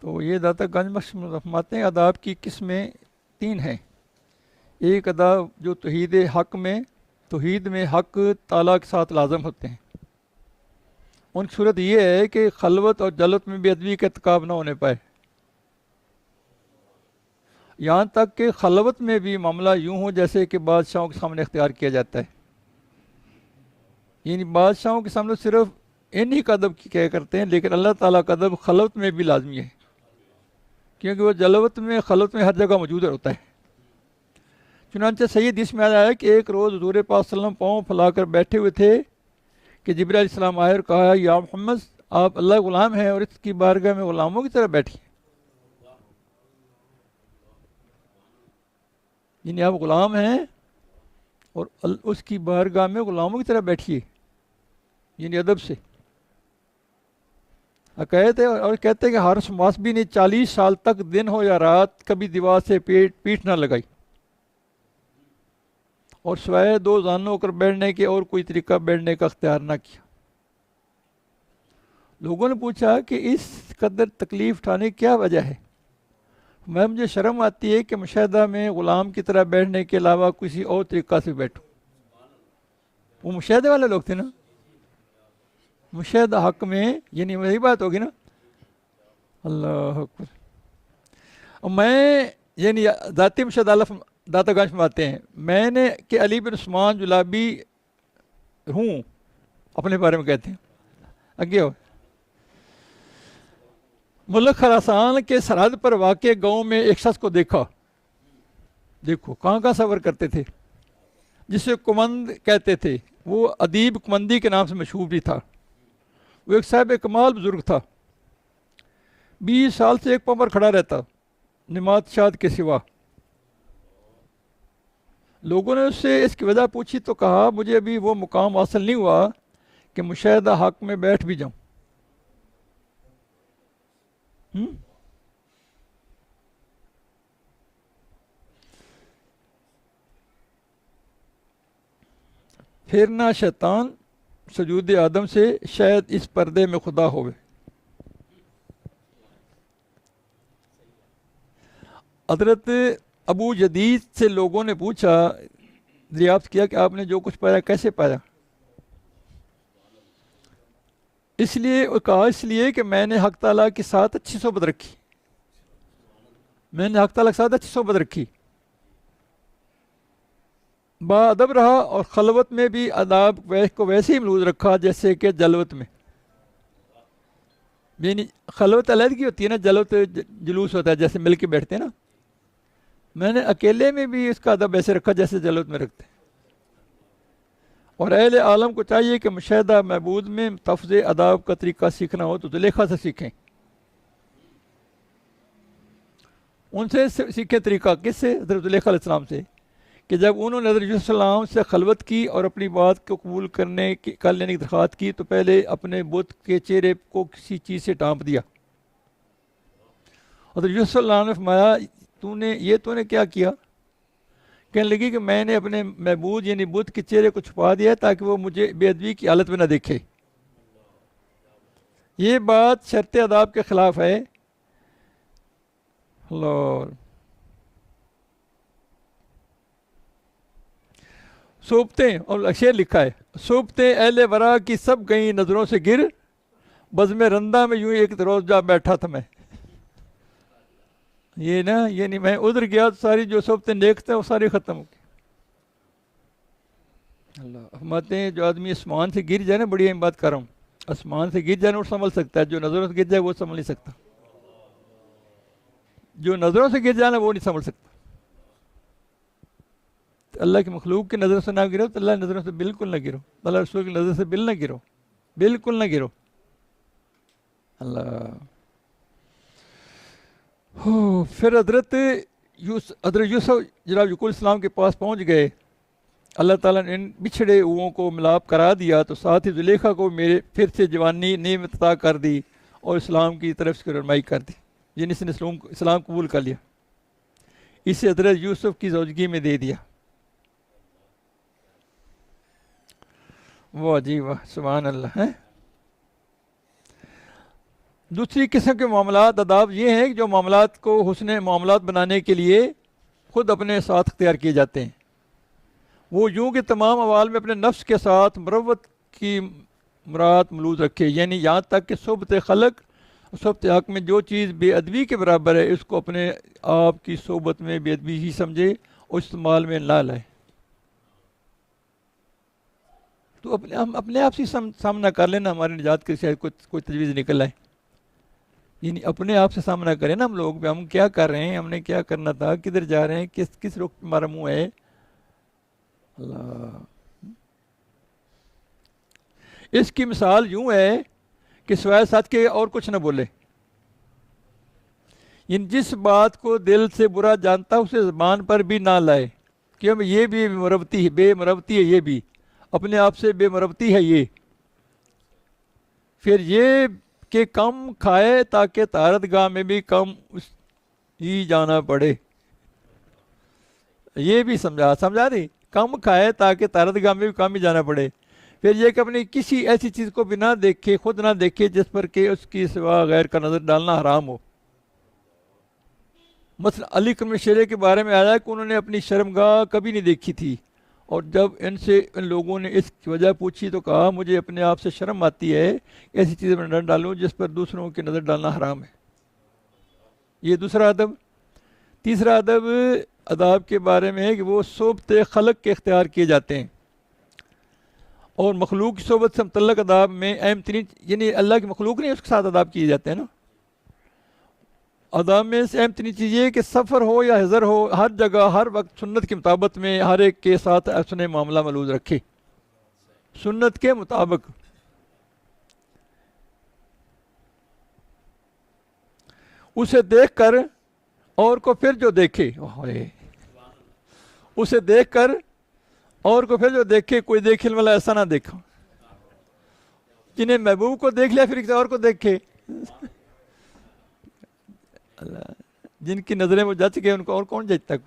تو یہ داتا گنج بخش فرماتے ہیں آداب کی قسمیں 3 ہیں۔ ایک آداب جو توحید میں حق تعالیٰ کے ساتھ لازم ہوتے ہیں، ان کی صورت یہ ہے کہ خلوت اور جلوت میں بے ادبی کا ارتکاب نہ ہونے پائے، یہاں تک کہ خلوت میں بھی معاملہ یوں ہو جیسے کہ بادشاہوں کے سامنے اختیار کیا جاتا ہے، یعنی بادشاہوں کے سامنے صرف انہی کا ادب کیا کرتے ہیں، لیکن اللہ تعالیٰ کا ادب خلوت میں بھی لازمی ہے، کیونکہ وہ جلوت میں خلوت میں ہر جگہ موجود ہوتا ہے۔ چنانچہ صحیح حدیث میں آیا ہے کہ ایک روز حضور پاک صلی اللہ علیہ وسلم پاؤں پھیلا کر بیٹھے ہوئے تھے کہ جبرائیل علیہ السلام آئے اور کہا یا محمد آپ اللہ غلام ہیں اور اس کی بارگاہ میں غلاموں کی طرح بیٹھیے، یعنی آپ غلام ہیں اور اس کی بارگاہ میں غلاموں کی طرح بیٹھیے، یعنی ادب سے کہتے اور کہتے ہیں کہ حارث ماسبی نے 40 سال تک دن ہو یا رات کبھی دیوار سے پیٹھ نہ لگائی، اور سوائے 2 زانوں کر بیٹھنے کے اور کوئی طریقہ بیٹھنے کا اختیار نہ کیا۔ لوگوں نے پوچھا کہ اس قدر تکلیف اٹھانے کی کیا وجہ ہے؟ مجھے شرم آتی ہے کہ مشاہدہ میں غلام کی طرح بیٹھنے کے علاوہ کسی اور طریقہ سے بیٹھوں۔ وہ مشاہدے والے لوگ تھے نا، مشاہدہ حق میں، یعنی وہی بات ہوگی نا، اللہ اکبر۔ اور میں یعنی ذاتی مشاہدہ داتا گنج فرماتے ہیں میں نے کہ علی بن عثمان جلابی ہوں، اپنے بارے میں کہتے ہیں آگے ہو، ملک خراسان کے سرحد پر واقع گاؤں میں ایک شخص کو دیکھا، دیکھو کہاں سفر کرتے تھے، جسے کمند کہتے تھے، وہ ادیب کمندی کے نام سے مشہور بھی تھا، وہ ایک صاحب کمال بزرگ تھا، 20 سال سے ایک پاؤں پر کھڑا رہتا نماز شاد کے سوا۔ لوگوں نے اس سے اس کی وجہ پوچھی تو کہا مجھے ابھی وہ مقام حاصل نہیں ہوا کہ مشاہدہ حق میں بیٹھ بھی جاؤں۔ پھرنا شیطان سجود آدم سے شاید اس پردے میں خدا ہوئے۔ حضرت ابو جدید سے لوگوں نے پوچھا، دریافت کیا کہ آپ نے جو کچھ پایا کیسے پایا؟ اس لیے کہ میں نے حق تعالیٰ کے ساتھ اچھی صحبت رکھی، میں نے حق تعالیٰ کے ساتھ اچھی صحبت رکھی، با ادب رہا، اور خلوت میں بھی آداب کو ویسے ہی محفوظ رکھا جیسے کہ جلوت میں، یعنی خلوت علیحدگی ہوتی ہے نا، جلوت جلوس ہوتا ہے جیسے مل کے بیٹھتے ہیں نا، میں نے اکیلے میں بھی اس کا ادب ایسے رکھا جیسے جلوت میں رکھتے ہیں۔ اور اہل عالم کو چاہیے کہ مشاہدہ معبود میں تفظ آداب کا طریقہ سیکھنا ہو تو زلیخا سے سیکھیں، ان سے سیکھیں طریقہ، کس سے؟ حضرت زلیخا علیہ السلام سے، کہ جب انہوں نے حضرت یوسف علیہ السلام سے خلوت کی اور اپنی بات کو قبول کر لینے کی درخواست کی تو پہلے اپنے بت کے چہرے کو کسی چیز سے ڈھانپ دیا۔ حضرت یوسف علیہ السلام نے فرمایا تو نے کیا کیا؟ کہنے لگی کہ میں نے اپنے معبود یعنی بت کے چہرے کو چھپا دیا تاکہ وہ مجھے بے ادبی کی حالت میں نہ دیکھے۔ یہ بات شرط آداب کے خلاف ہے۔ اللہ، صوبتیں، اور شعر لکھا ہے، صوبتیں اہل ورا کی سب گئیں نظروں سے گر، بزم رندہ میں یوں ایک روز جا بیٹھا تھا میں۔ یہ نا یعنی میں ادھر گیا تو ساری جو صوبتیں نیک تھے وہ ساری ختم ہو گئی۔ اللہ فرماتے ہیں جو آدمی آسمان سے گر جائے نا، بڑی اہم بات کر رہا ہوں، آسمان سے گر جائے وہ سنبھل سکتا ہے، جو نظروں سے گر جائے وہ سنبھل نہیں سکتا، جو نظروں سے گر جائے نا وہ نہیں سنبھل سکتا۔ اللہ کی مخلوق کی نظر سے نہ گرو تو اللہ کی نظروں سے بالکل نہ گرو، اللہ رسول کی نظر سے بالکل نہ گرو۔ اللہ پھر حضرت یوسف جناب یعقوب السلام کے پاس پہنچ گئے، اللہ تعالیٰ نے ان بچھڑے اوؤں کو ملاپ کرا دیا تو ساتھ ہی زلیخا کو میرے پھر سے جوانی نعمت عطا کر دی اور اسلام کی طرف سے رہنمائی کر دی، جن اس نے اسلام قبول کر لیا، اسے حضرت یوسف کی زوجگی میں دے دیا۔ واہ جی واہ، سبحان اللہ ہے۔ دوسری قسم کے معاملات آداب یہ ہیں کہ جو معاملات کو حسن معاملات بنانے کے لیے خود اپنے ساتھ اختیار کیے جاتے ہیں. وہ یوں کہ تمام احوال میں اپنے نفس کے ساتھ مروت کی مراعات ملوز رکھے، یعنی یہاں تک کہ صحبت خلق صحبت حق میں جو چیز بے ادبی کے برابر ہے اس کو اپنے آپ کی صحبت میں بے ادبی ہی سمجھے اور استعمال میں نہ لائے. تو ہم اپنے آپ سے سامنا کر لینا، ہماری نجات کے شاید کوئی تجویز نکل آئے. یعنی اپنے آپ سے سامنا کریں نا ہم لوگ، ہم کیا کر رہے ہیں، ہم نے کیا کرنا تھا، کدھر جا رہے ہیں، کس رخ پہ ہمارا منہ ہے. اللہ، اس کی مثال یوں ہے کہ سوائے سچ کے اور کچھ نہ بولے. یعنی جس بات کو دل سے برا جانتا اسے زبان پر بھی نہ لائے کہ ہم یہ بھی بے مروتی ہے، یہ بھی اپنے آپ سے بے مروتی ہے یہ. پھر یہ کہ کم کھائے تاکہ طہارت گاہ میں بھی کم ہی جانا پڑے. یہ بھی سمجھا دی، کم کھائے تاکہ طہارت گاہ میں بھی کم ہی جانا پڑے. پھر یہ کہ اپنی کسی ایسی چیز کو بھی نہ دیکھے، خود نہ دیکھے جس پر کہ اس کی سوا غیر کا نظر ڈالنا حرام ہو. مثلا علی کرم شیرے کے بارے میں آیا کہ انہوں نے اپنی شرمگاہ کبھی نہیں دیکھی تھی، اور جب ان لوگوں نے اس کی وجہ پوچھی تو کہا مجھے اپنے آپ سے شرم آتی ہے، ایسی چیزیں میں نہ ڈالوں جس پر دوسروں کی نظر ڈالنا حرام ہے. یہ دوسرا ادب. تیسرا ادب آداب کے بارے میں ہے کہ وہ صحبت خلق کے اختیار کیے جاتے ہیں، اور مخلوق کی صحبت سے متعلق آداب میں اہم ترین، یعنی اللہ کی مخلوق نہیں اس کے ساتھ آداب کیے جاتے ہیں نا. آداب میں سے اہم ترین چیز یہ ہے کہ سفر ہو یا حضر ہو، ہر جگہ ہر وقت سنت کے مطابق میں ہر ایک کے ساتھ حسن معاملہ ملوز رکھے، سنت کے مطابق. اسے دیکھ کر اور کو پھر جو دیکھے، اسے دیکھ کر اور کو پھر جو دیکھے، کوئی دیکھنے والا ایسا نہ دیکھا جنہیں محبوب کو دیکھ لیا پھر کسی اور کو دیکھے. اللہ، جن کی نظریں وہ جچ گئے ان کو اور کون جچتا ہے.